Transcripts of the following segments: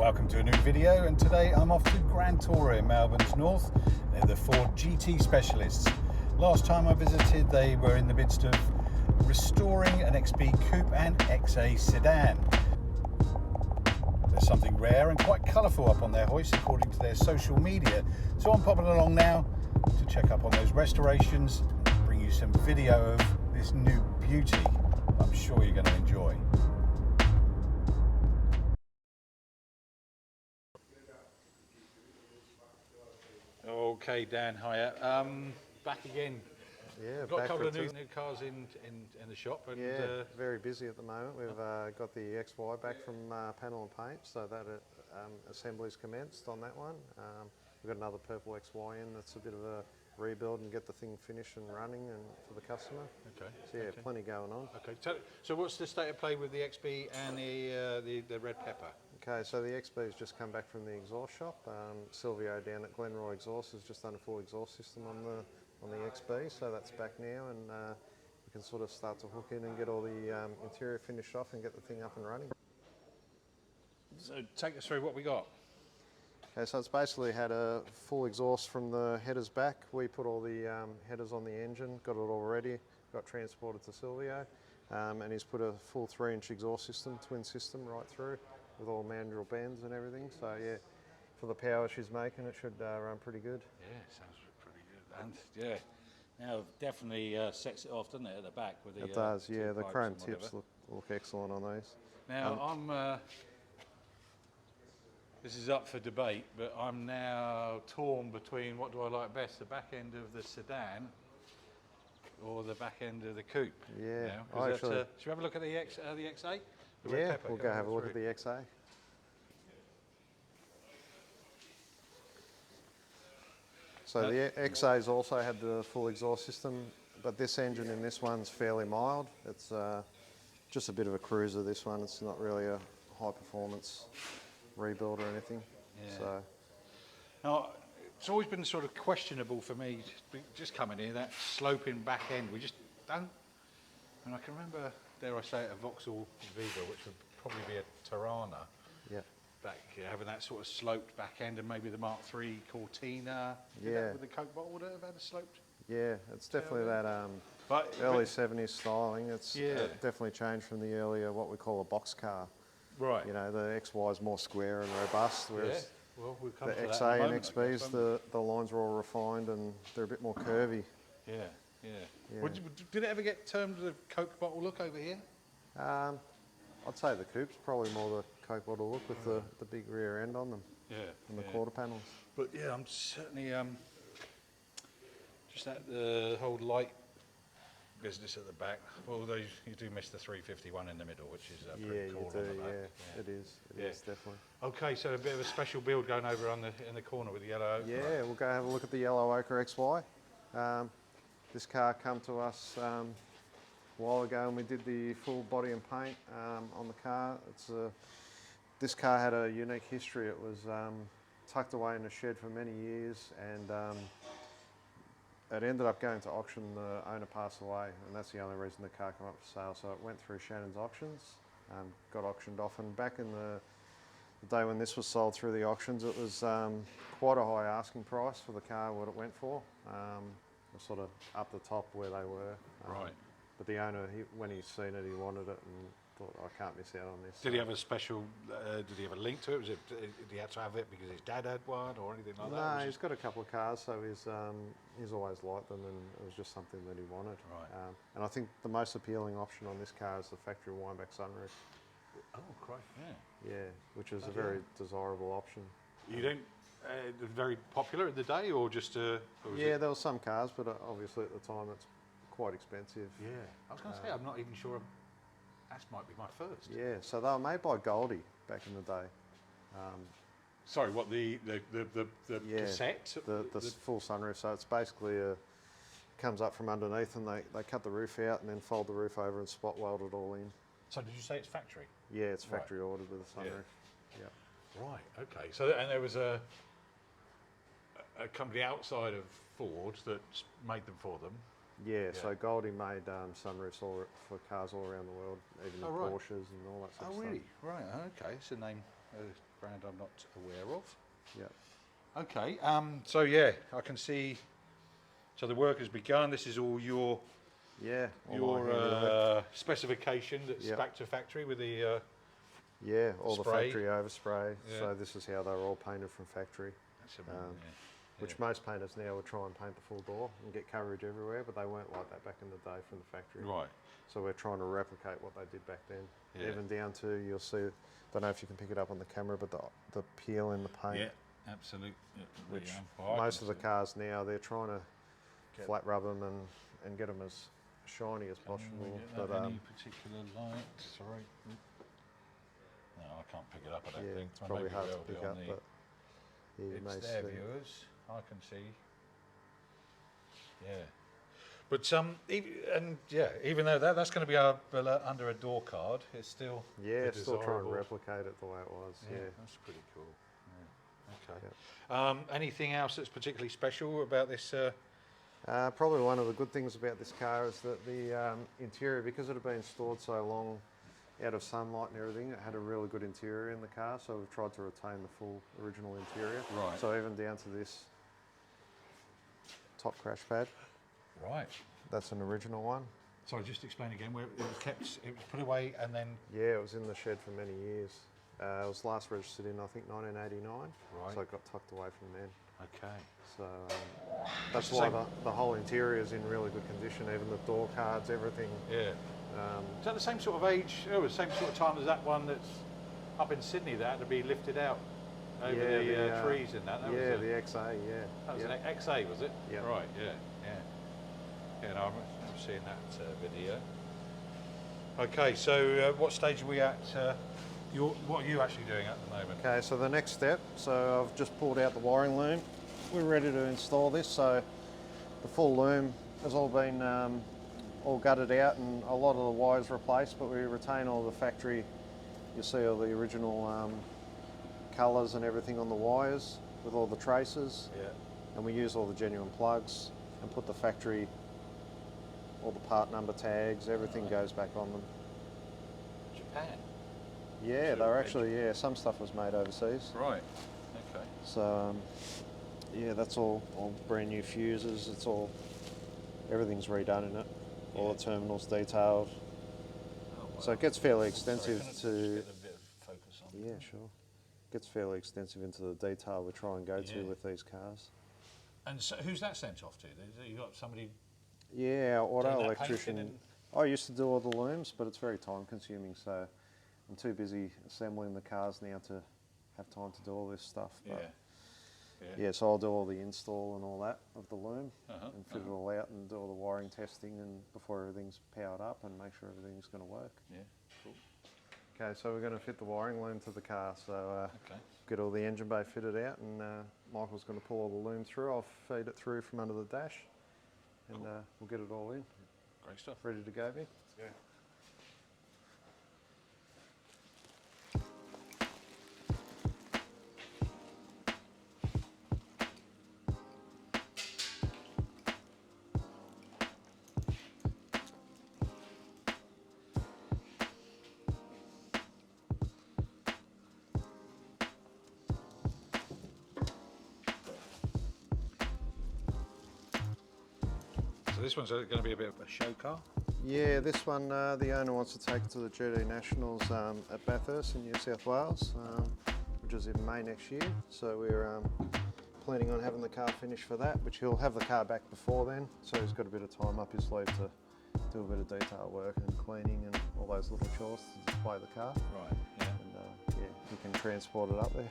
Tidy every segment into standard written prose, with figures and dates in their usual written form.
welcome to a new video, and today I'm off to Grand Tourer in Melbourne's north. They're the Ford GT specialists. Last time I visited they were in the midst of restoring an XB Coupe and XA sedan. There's something rare and quite colourful up on their hoist according to their social media, so I'm popping along now to check up on those restorations and bring you some video of this new beauty I'm sure you're going to enjoy. Okay, Dan, hiya. Back again. Yeah, Got a back couple of for new cars in the shop. And, yeah, very busy at the moment. We've got the XY back from Panel and Paint, so that assembly's commenced on that one. We've got another purple XY in that's a bit of a rebuild and get the thing finished and running and for the customer. Okay. So yeah, plenty going on. Okay. So what's the state of play with the XB and the red pepper? Okay, so the XB's just come back from the exhaust shop. Silvio down at Glenroy Exhaust has just done a full exhaust system on the XB, so that's back now, and we can sort of start to hook in and get all the interior finished off and get the thing up and running. So take us through what we got. Okay, so it's basically had a full exhaust from the headers back. We put all the headers on the engine, got it all ready, got transported to Silvio, and he's put a full 3-inch exhaust system, twin system right through with all manual bends and everything. So yeah, for the power she's making, it should run pretty good. Yeah, sounds pretty good. And yeah, now definitely sets it off, doesn't it, at the back with the. It does, yeah. The chrome tips look excellent on these. Now this is up for debate, but I'm now torn between what do I like best, the back end of the sedan or the back end of the coupe. Yeah, should we have a look at the XA? Yeah, we'll go have a look at the XA. So the XA's also had the full exhaust system, but this engine in this one's fairly mild. It's just a bit of a cruiser, this one. It's not really a high performance rebuild or anything. Yeah. So now, it's always been sort of questionable for me, just coming here, that sloping back end. We just don't, and I can remember, dare I say it, a Vauxhall Viva, which would probably be a Tirana. Yeah. Back having that sort of sloped back end, and maybe the Mark III Cortina. Yeah. With the Coke bottle, would it have had a sloped? Yeah, it's definitely that early 70s styling. It's definitely changed from the earlier, what we call a box car. Right. You know, the XY is more square and robust, whereas well, we'll come the to XA that and XBs, the lines are all refined and they're a bit more curvy. Yeah. Did it ever get termed the Coke bottle look over here? I'd say the Coupe's probably more the Coke bottle look with the big rear end on them. Yeah. And the quarter panels. But yeah, I'm certainly just at the whole light business at the back. Although you do miss the 351 in the middle, which is pretty cool. Yeah, you do. Yeah, it is. It is definitely. Okay, so a bit of a special build going over in the corner with the yellow ochre. Yeah, we'll go have a look at the yellow ochre XY. This car come to us a while ago, and we did the full body and paint on the car. This car had a unique history. It was tucked away in a shed for many years, and it ended up going to auction. The owner passed away, and that's the only reason the car came up for sale. So it went through Shannon's auctions, got auctioned off, and back in the day when this was sold through the auctions, it was quite a high asking price for the car, what it went for. It was sort of up the top where they were. Right. But the owner, when he's seen it, he wanted it and thought, I can't miss out on this. Did he have a special, did he have a link to it? Did he have to have it because his dad had one or anything like that? No, he's got a couple of cars, so he's always liked them, and it was just something that he wanted. Right. And I think the most appealing option on this car is the factory wind-back sunroof. Oh, great, yeah. Yeah, which is a very desirable option. You don't, very popular in the day, or just? There were some cars, but obviously at the time it's quite expensive. Yeah, I was going to say, I'm not even sure. That might be my first. Yeah, so they were made by Goldie back in the day. Sorry, what the cassette? The full sunroof. So it's basically comes up from underneath, and they cut the roof out and then fold the roof over and spot weld it all in. So did you say it's factory? Yeah, it's factory ordered with a sunroof. Yeah. Right. Okay. So and there was a company outside of Ford that made them for them. Yeah, so Goldie made sunroofs for cars all around the world, even the Porsches and all that sort of stuff. Oh, really? Right, okay. It's a name, background I'm not aware of. Yeah. Okay, so yeah, I can see, so the work has begun. This is all your specification that's back to factory with the all spray. the factory overspray. Yeah. So this is how they're all painted from factory. That's Which most painters now would try and paint the full door and get coverage everywhere, but they weren't like that back in the day from the factory. Right. So we're trying to replicate what they did back then. Yeah. Even down to, you'll see, don't know if you can pick it up on the camera, but the peel in the paint. Yeah, absolutely. Which most of the cars now, they're trying to flat rub them and get them as shiny as possible. But any particular light? Sorry. No, I can't pick it up, I don't think. It's probably hard to pick up, but you may it's there, see. viewers. I can see. Yeah. But even though that's going to be under a door card, it's still still trying to replicate it the way it was. Yeah, that's pretty cool. Yeah. Okay. Anything else that's particularly special about this? Probably one of the good things about this car is that the interior, because it had been stored so long out of sunlight and everything, it had a really good interior in the car. So we've tried to retain the full original interior. Right. So even down to this top crash pad. Right. That's an original one. Sorry, just explain again where it was kept. It was put away and then. Yeah, it was in the shed for many years. It was last registered in, I think, 1989. Right. So it got tucked away from then. Okay. So that's why the whole interior is in really good condition. Even the door cards, everything. Yeah. Is that the same sort of age? Oh, the same sort of time as that one that's up in Sydney that had to be lifted out over the trees and that. Yeah, the XA. Yeah. That was an XA, was it? Yeah. Right. Yeah. Yeah. No, I'm seeing that video. Okay, so what stage are we at? What are you actually doing at the moment? Okay, so the next step. So I've just pulled out the wiring loom. We're ready to install this. So the full loom has all been all gutted out and a lot of the wires replaced, but we retain all the factory. You see all the original colours and everything on the wires with all the traces. Yeah. And we use all the genuine plugs and put the factory, all the part number tags, everything goes back on them. Japan? Yeah, they're actually, some stuff was made overseas. Right, okay. So, that's all brand new fuses. It's all, everything's redone in it. All the terminals detailed. Oh, wow. So it gets fairly extensive Sorry, to... Just get a bit of focus on Yeah, sure. Gets fairly extensive into the detail we try and go to with these cars. And so who's that sent off to? You got somebody? Yeah, our auto doing that electrician. painting I used to do all the looms, but it's very time consuming, so I'm too busy assembling the cars now to have time to do all this stuff. But so I'll do all the install and all that of the loom and fit it all out and do all the wiring testing and before everything's powered up and make sure everything's going to work. Yeah, cool. Okay, so we're going to fit the wiring loom to the car. So get all the engine bay fitted out and Michael's going to pull all the loom through. I'll feed it through from under the dash and we'll get it all in. Great stuff. Ready to go, Vic? Let's go. So this one's going to be a bit of a show car? Yeah, this one the owner wants to take it to the GT Nationals at Bathurst in New South Wales, which is in May next year. So we're planning on having the car finished for that, which he'll have the car back before then. So he's got a bit of time up his sleeve to do a bit of detail work and cleaning and all those little chores to display the car. Right, yeah. And he can transport it up there.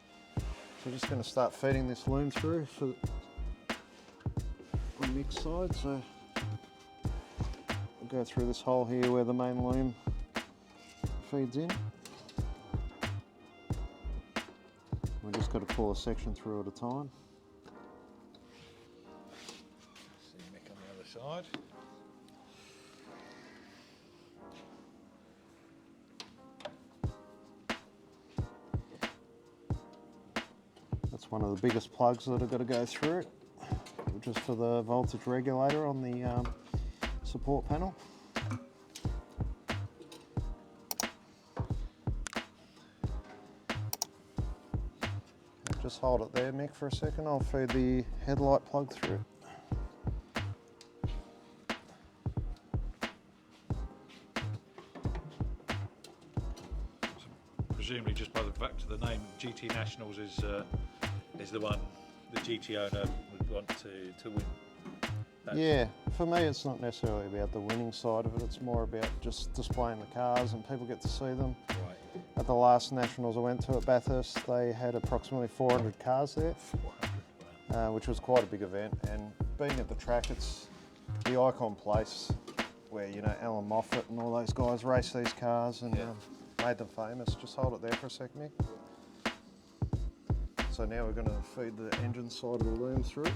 So we're just going to start feeding this loom through for on Mick's side. So we'll go through this hole here where the main loom feeds in. We've just got to pull a section through at a time. See Mick on the other side. That's one of the biggest plugs that I've got to go through, just for the voltage regulator on the support panel. Just hold it there, Mick, for a second. I'll feed the headlight plug through. Presumably, just by the fact of the name, GT Nationals is the one the GT owner would want to win. Yeah, for me it's not necessarily about the winning side of it, it's more about just displaying the cars and people get to see them. Right. At the last Nationals I went to at Bathurst, they had approximately 400 cars there, 400, wow. which was quite a big event, and being at the track, it's the icon place where, you know, Alan Moffat and all those guys race these cars and made them famous. Just hold it there for a sec, Mick. So now we're going to feed the engine side of the loom through.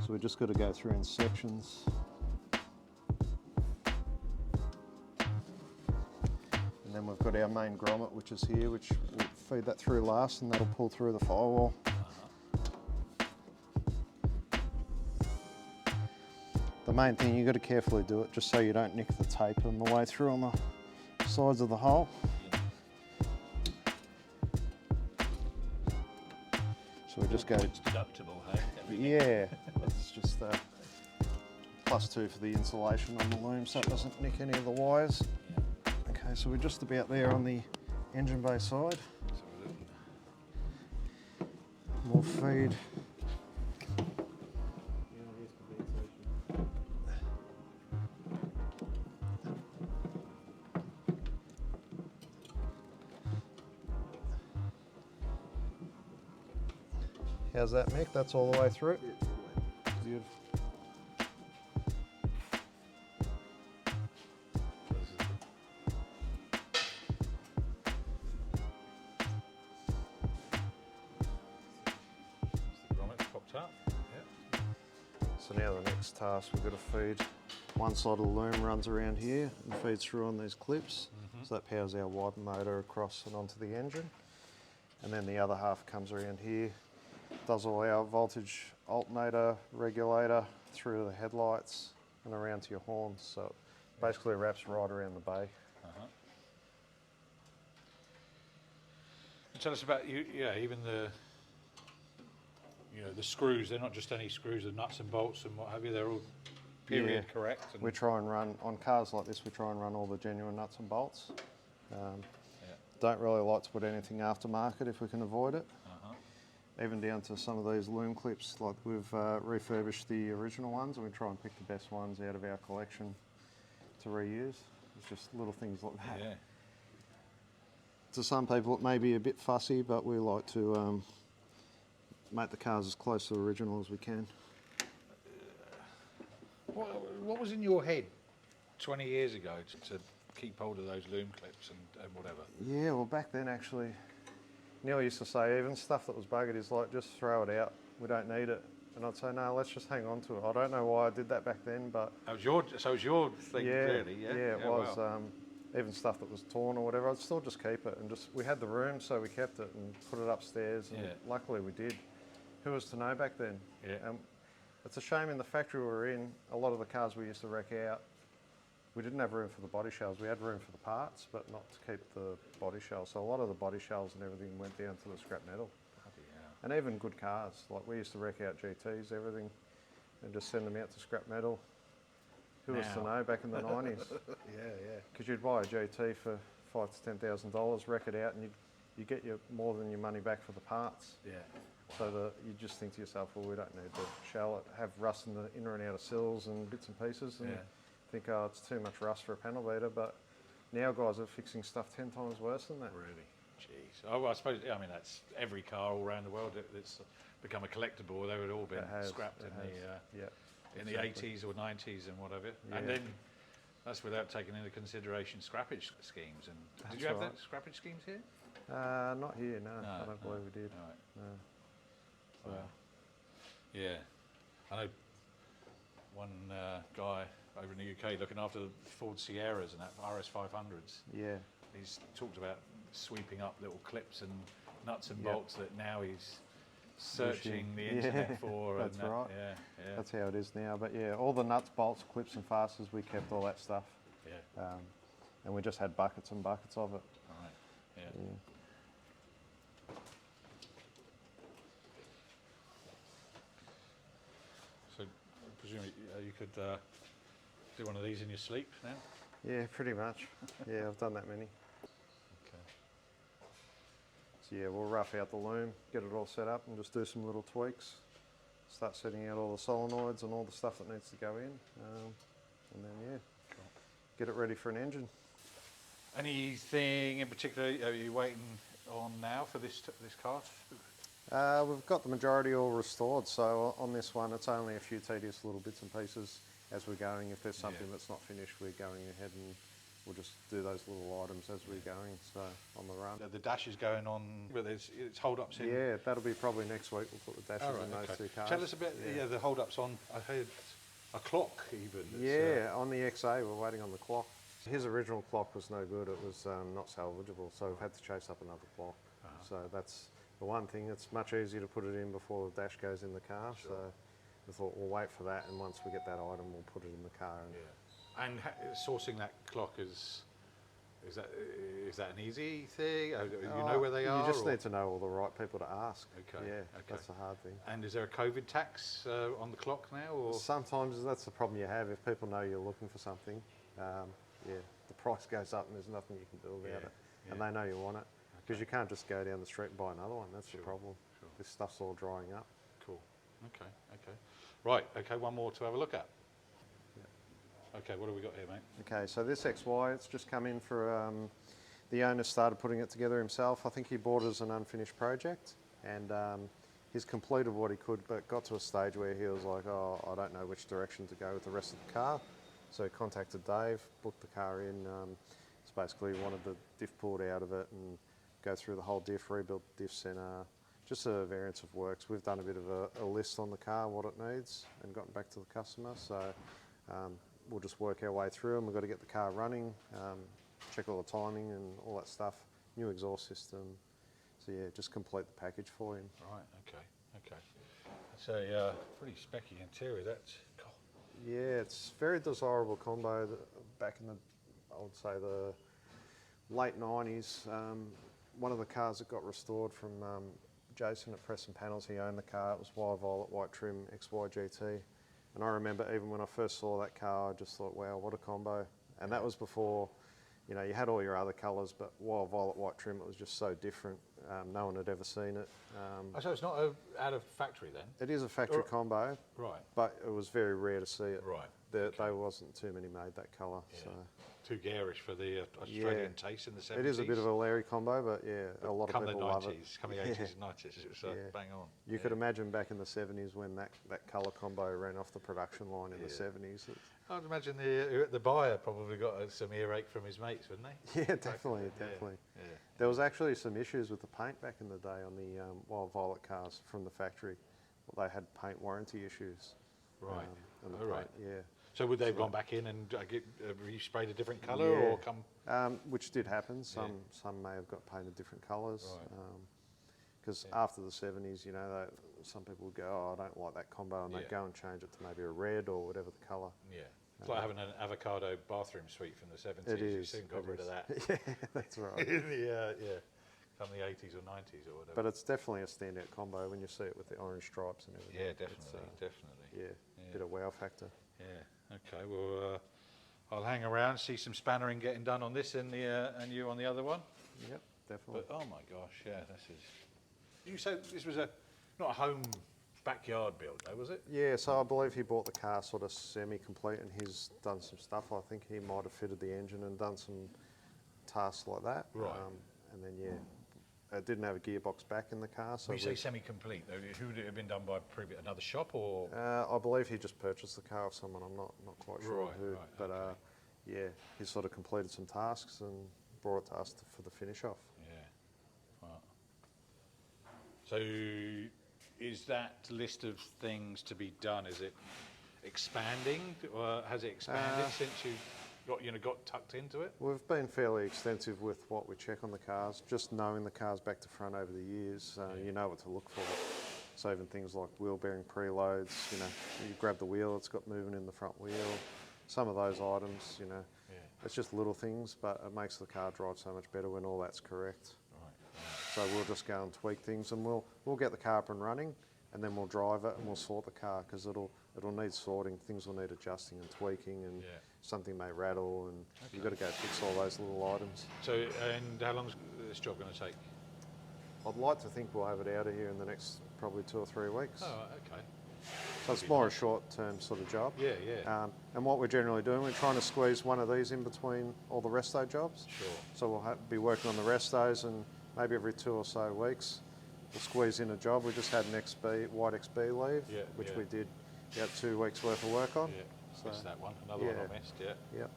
So we've just got to go through in sections. And then we've got our main grommet, which is here, which we'll feed that through last, and that'll pull through the firewall. The main thing, you've got to carefully do it just so you don't nick the tape on the way through on the sides of the hole. So we just go... It's deductible, hey? Yeah, it's just +2 for the insulation on the loom so it doesn't nick any of the wires. Yeah. Okay, so we're just about there on the engine bay side. We'll feed. How's that, Mick? That's all the way through? Beautiful. The grommet's popped up. Yep. So now the next task, we've got to feed. One side of the loom runs around here and feeds through on these clips. So that powers our wide motor across and onto the engine. And then the other half comes around here, does all our voltage alternator, regulator, through the headlights and around to your horns. So it basically wraps right around the bay. Tell us about even the the screws. They're not just any screws, the nuts and bolts and what have you. They're all period correct. And we try and run on cars like this. We try and run all the genuine nuts and bolts. Don't really like to put anything aftermarket if we can avoid it. Even down to some of these loom clips, like we've refurbished the original ones and we try and pick the best ones out of our collection to reuse. It's just little things like that. Yeah. To some people it may be a bit fussy, but we like to make the cars as close to the original as we can. What was in your head 20 years ago to keep hold of those loom clips and whatever? Yeah, well back then actually, Neil used to say even stuff that was buggered is like, just throw it out, we don't need it. And I'd say, no, let's just hang on to it. I don't know why I did that back then, but... So it was your thing, really, yeah? Yeah, it was. Wow. Even stuff that was torn or whatever, I'd still just keep it. And we had the room, so we kept it and put it upstairs. And luckily we did. Who was to know back then? Yeah. It's a shame in the factory we were in, a lot of the cars we used to wreck out, we didn't have room for the body shells. We had room for the parts, but not to keep the body shells. So a lot of the body shells and everything went down to the scrap metal. And even good cars, like we used to wreck out GTs, everything, and just send them out to scrap metal. Who was to know back in the 90s? Yeah. Because you'd buy a GT for $5,000 to $10,000, wreck it out, and you get more than your money back for the parts. Yeah. So you just think to yourself, well, we don't need to shell it, have rust in the inner and outer sills and bits and pieces, and think, oh, it's too much rust for a panel beater. But now guys are fixing stuff 10 times worse than that. Really? Jeez. Oh, well, I suppose, I mean, that's every car all around the world that's become a collectible. They would all been scrapped in the 80s or 90s and whatever. Yeah. And then that's without taking into consideration scrappage schemes. And did you have that scrappage schemes here? Not here, no. I don't believe we did. Right. No. So. Wow. Yeah. I know one guy over in the UK looking after the Ford Sierras and that RS 500s. Yeah. He's talked about sweeping up little clips and nuts and bolts that now he's searching the internet for. That's and right. Yeah. That's how it is now. But yeah, all the nuts, bolts, clips and fasteners, we kept all that stuff. Yeah. And we just had buckets and buckets of it. Right. So presumably you could do one of these in your sleep now? Yeah, pretty much. Yeah, I've done that many. Okay. So yeah, we'll rough out the loom, get it all set up and just do some little tweaks. Start setting out all the solenoids and all the stuff that needs to go in. And then yeah, Cool. get it ready for an engine. Anything in particular are you waiting on now for this car? We've got the majority all restored, so on this one it's only a few tedious little bits and pieces as we're going. If there's something that's not finished, we're going ahead and we'll just do those little items as we're going, so on the run. The dash is going on, but it's hold-ups in? Yeah, that'll be probably next week. We'll put the dashes in those two cars. Tell us a bit, the hold-ups on, I heard a clock even. Yeah, on the XA we're waiting on the clock. His original clock was no good, it was not salvageable, so we've had to chase up another clock. So that's the one thing, it's much easier to put it in before the dash goes in the car, so we thought we'll wait for that, and once we get that item we'll put it in the car. And sourcing that clock is that an easy thing? You know where they are? You just need to know all the right people to ask. Okay. Yeah, that's the hard thing. And is there a COVID tax on the clock now? Or? Sometimes that's the problem you have. If people know you're looking for something, the price goes up and there's nothing you can do about it. And they know you want it. Because you can't just go down the street and buy another one. That's the problem. This stuff's all drying up. Cool. Okay. Right, okay, one more to have a look at. Okay, what have we got here, mate? Okay, so this XY, it's just come in for, the owner started putting it together himself. I think he bought it as an unfinished project, and he's completed what he could, but got to a stage where he was like, oh, I don't know which direction to go with the rest of the car. So he contacted Dave, booked the car in. It's basically wanted the diff pulled out of it and go through the whole diff, rebuild the diff centre, just a variance of works. We've done a bit of a list on the car, what it needs, and gotten back to the customer. So we'll just work our way through, and we've got to get the car running, check all the timing and all that stuff, new exhaust system. So yeah, just complete the package for him. Right, okay. That's a pretty specky interior, that's cool. Yeah, it's very desirable combo. Back in the, I would say the late 90s, one of the cars that got restored from Jason at Press and Panels, he owned the car. It was wild violet white trim XY GT. And I remember even when I first saw that car, I just thought, wow, what a combo. And that was before, you know, you had all your other colours, but wild violet white trim, it was just so different. No one had ever seen it. So it's not out of factory then? It is a factory combo, right? But it was very rare to see it. Right. There wasn't too many made that colour. Yeah. So. Too garish for the Australian taste in the 70s. It is a bit of a Larry combo, but a lot of people love it. Come the 80s and 90s, it was bang on. You could imagine back in the 70s when that colour combo ran off the production line in the 70s. I'd imagine the buyer probably got some earache from his mates, wouldn't they? Yeah, definitely. Yeah. There was actually some issues with the paint back in the day on the wild violet cars from the factory. They had paint warranty issues. Right. Yeah. So would they have gone back in and resprayed a different colour or come? Which did happen. Some may have got painted different colours. Because after the 70s, you know, some people would go, oh, I don't like that combo, and they'd go and change it to maybe a red or whatever the colour. Yeah. It's like having an avocado bathroom suite from the 70s. It is. You soon got rid of that. Yeah, that's right. Come the 80s or 90s or whatever. But it's definitely a standout combo when you see it with the orange stripes and everything. Yeah, definitely. Yeah, bit of wow factor. Yeah. Okay. Well, I'll hang around, see some spannering getting done on this, and you on the other one. Yep, definitely. But oh my gosh, yeah, this is. You said this was not a home backyard build, though, was it? Yeah. So I believe he bought the car sort of semi-complete, and he's done some stuff. I think he might have fitted the engine and done some tasks like that. Right. And then it didn't have a gearbox back in the car. So when you say semi-complete, who would it have been done by another shop or? I believe he just purchased the car off someone. I'm not quite sure who. Right, but yeah, he sort of completed some tasks and brought it to us for the finish off. Yeah. Right. So, is that list of things to be done? Is it expanding, or has it expanded since you got tucked into it? We've been fairly extensive with what we check on the cars, just knowing the cars back to front over the years. You know what to look for. So even things like wheel bearing preloads, you know, you grab the wheel, it's got movement in the front wheel. Some of those items, you know, It's just little things, but it makes the car drive so much better when all that's correct. So we'll just go and tweak things, and we'll get the car up and running, and then we'll drive it and we'll sort the car, because it'll need sorting. Things will need adjusting and tweaking, and something may rattle, and you've got to go fix all those little items. So, and how long is this job going to take? I'd like to think we'll have it out of here in the next probably 2 or 3 weeks. Oh, okay. So it's more a short-term sort of job. Yeah, yeah. And what we're generally doing, we're trying to squeeze one of these in between all the resto jobs. Sure. So we'll be working on the restos, and maybe every 2 or so weeks we'll squeeze in a job. We just had an white XB leave, which we did about 2 weeks worth of work on. Yeah, so, missed that one. Another one I missed, Yeah. Yeah.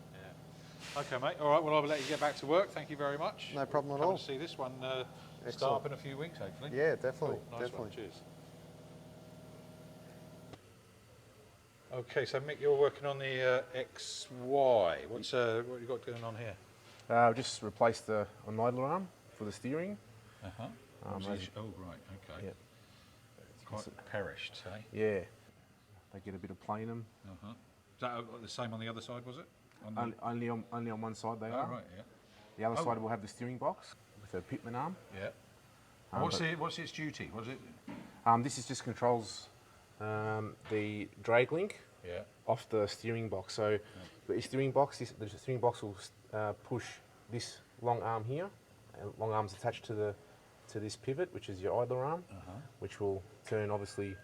Okay, mate. All right, well, I'll let you get back to work. Thank you very much. No problem at Come all. and see this one start Excellent. up in a few weeks, hopefully. Yeah, definitely. Cool. Nice definitely. one. Cheers. Okay, so Mick, you're working on the XY. What you got going on here? I've just replaced the idler arm for the steering. Uh-huh. Oh, right, okay. Yeah. Quite perished, eh? Yeah. They get a bit of play in them. Uh-huh. Is that the same on the other side, was it? On the... Only on one side they are. right, yeah. The other side will have the steering box with a pitman arm. Yeah. What's its duty? Was it? This is just controls the drag link off the steering box. So the steering box, the steering box will push this long arm here. And long arm's attached to this pivot, which is your idler arm, which will turn obviously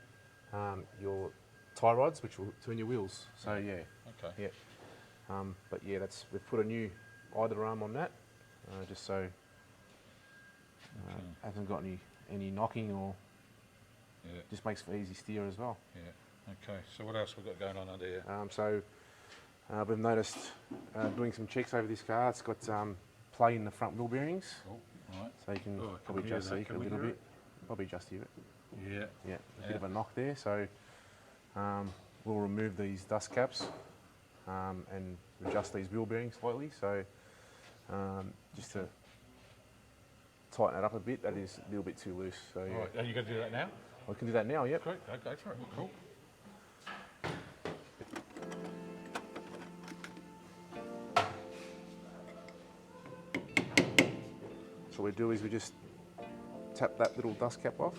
your tie rods, which will turn your wheels. So yeah. Okay. Yeah. But yeah, we've put a new idler arm on that, just so hasn't got any knocking, or just makes for easy steer as well. Yeah. Okay. So what else we've got going on under here? So we've noticed doing some checks over this car. It's got play in the front wheel bearings. Oh, right. So you can probably just see it a little bit. Probably just hear it. Yeah. Yeah. A bit of a knock there. So we'll remove these dust caps and adjust these wheel bearings slightly. So just to tighten it up a bit, that is a little bit too loose. So yeah. Right. Are you going to do that now? We can do that now, yep. Great. Okay, for it. Cool. So what we do is we just tap that little dust cap off.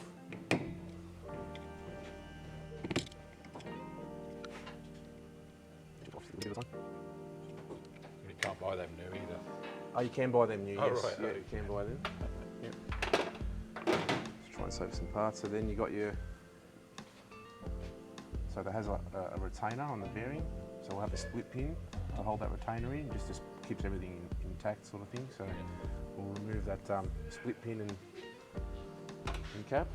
You can't buy them new either. Oh, you can buy them new, yes. Right, Yeah, you can buy them. Yep. Just try and save some parts. So then you got your... So that has a retainer on the bearing. So we'll have a split pin to hold that retainer in, just keeps everything intact sort of thing. So we'll remove that split pin and cap.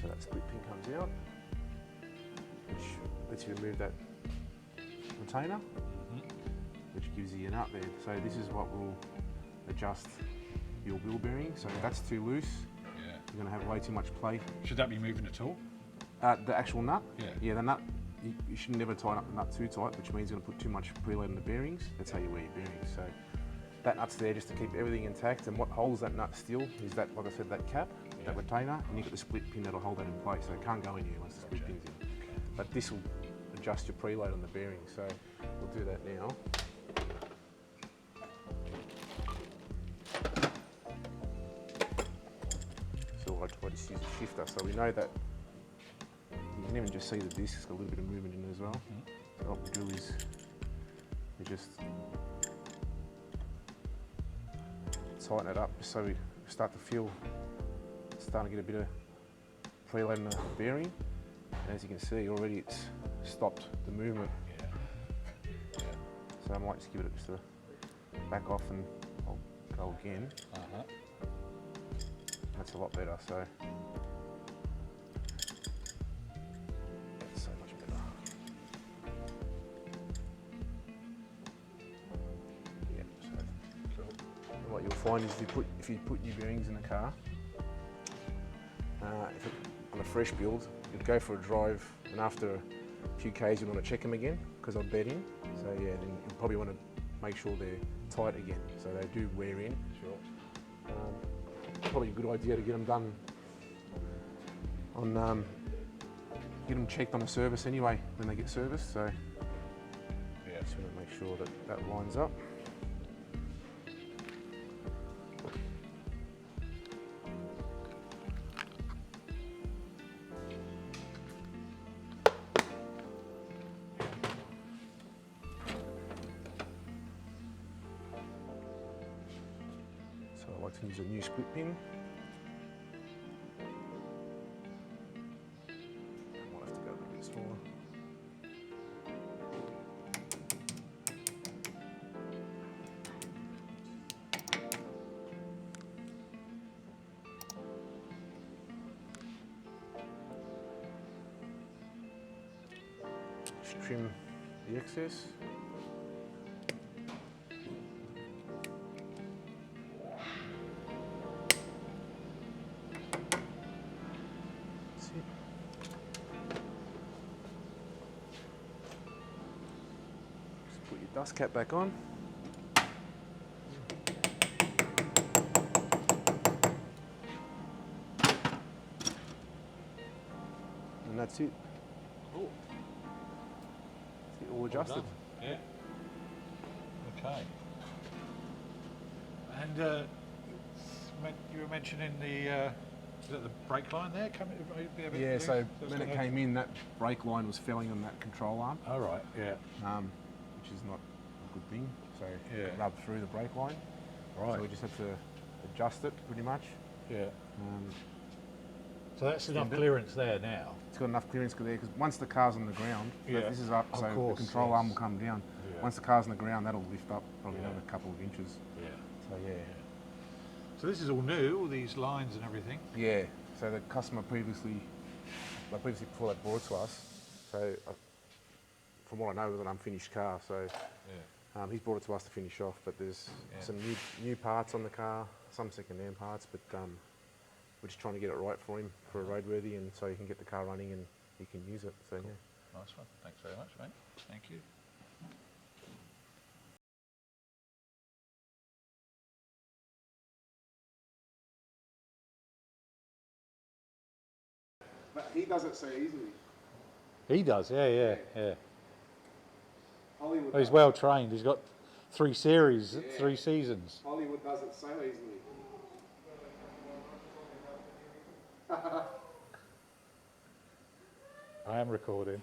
So that split pin comes out, which lets you remove that retainer, which gives you a nut there. So this is what will adjust your wheel bearing. So if that's too loose, you're going to have way too much play. Should that be moving at all? The actual nut? Yeah. Yeah, the nut, you should never tighten up the nut too tight, which means you're going to put too much preload in the bearings. That's how you wear your bearings. So that nut's there just to keep everything intact, and what holds that nut still is that, like I said, that cap, that retainer, and you've got the split pin that'll hold that in place, so it can't go anywhere once the split pin's in. But this will adjust your preload on the bearing, so we'll do that now. So I just use a shifter, so we know that you can even just see the disc has got a little bit of movement in it as well. So what we do is we just tighten it up so we start to feel, starting to get a bit of preload in the bearing. And as you can see, already it's stopped the movement. So I might just give it just a back off, and I'll go again. That's a lot better. So that's so much better. Yeah. So what you'll find is if you put your bearings in the car, on a fresh build, you'd go for a drive, and after a few k's you want to check them again because they'll bed in. So yeah, then you probably want to make sure they're tight again, so they do wear in. Sure. Probably a good idea to get them done on, get them checked on a service anyway when they get serviced. So Yeah. just want to make sure that that lines up. So I like to use a new split pin. Might have to go a little bit smaller. Just trim the excess. That's it. Just put your dust cap back on. And that's it. Cool. It's all adjusted. Yeah. Okay. And you were mentioning the is that the brake line there coming? Yeah, so when it came in, that brake line was failing on that control arm, All right. Yeah. which is not a good thing. So Yeah. it rubbed through the brake line. Right. So we just had to adjust it pretty much. Yeah. Um, So that's enough Extend it. clearance there now. it's got enough clearance there because once the car's on the ground, Yeah. this is up, Of so course, the control yes. arm will come down. Yeah. Once the car's on the ground, that'll lift up probably Yeah. another couple of inches. Yeah. So yeah. So this is all new, all these lines and everything. Yeah. So the customer previously before they brought it to us, so from what I know, it was an unfinished car. So Yeah. he's brought it to us to finish off, but there's Yeah. some new parts on the car, some second-hand parts, but we're just trying to get it right for him for a roadworthy, and so he can get the car running and he can use it. So yeah. Nice one. Thanks very much, mate. Thank you. But he does it so easily. He does. Yeah. Hollywood. Well, he's well trained. He's got 3 series, 3 seasons. Hollywood does it so easily. I am recording.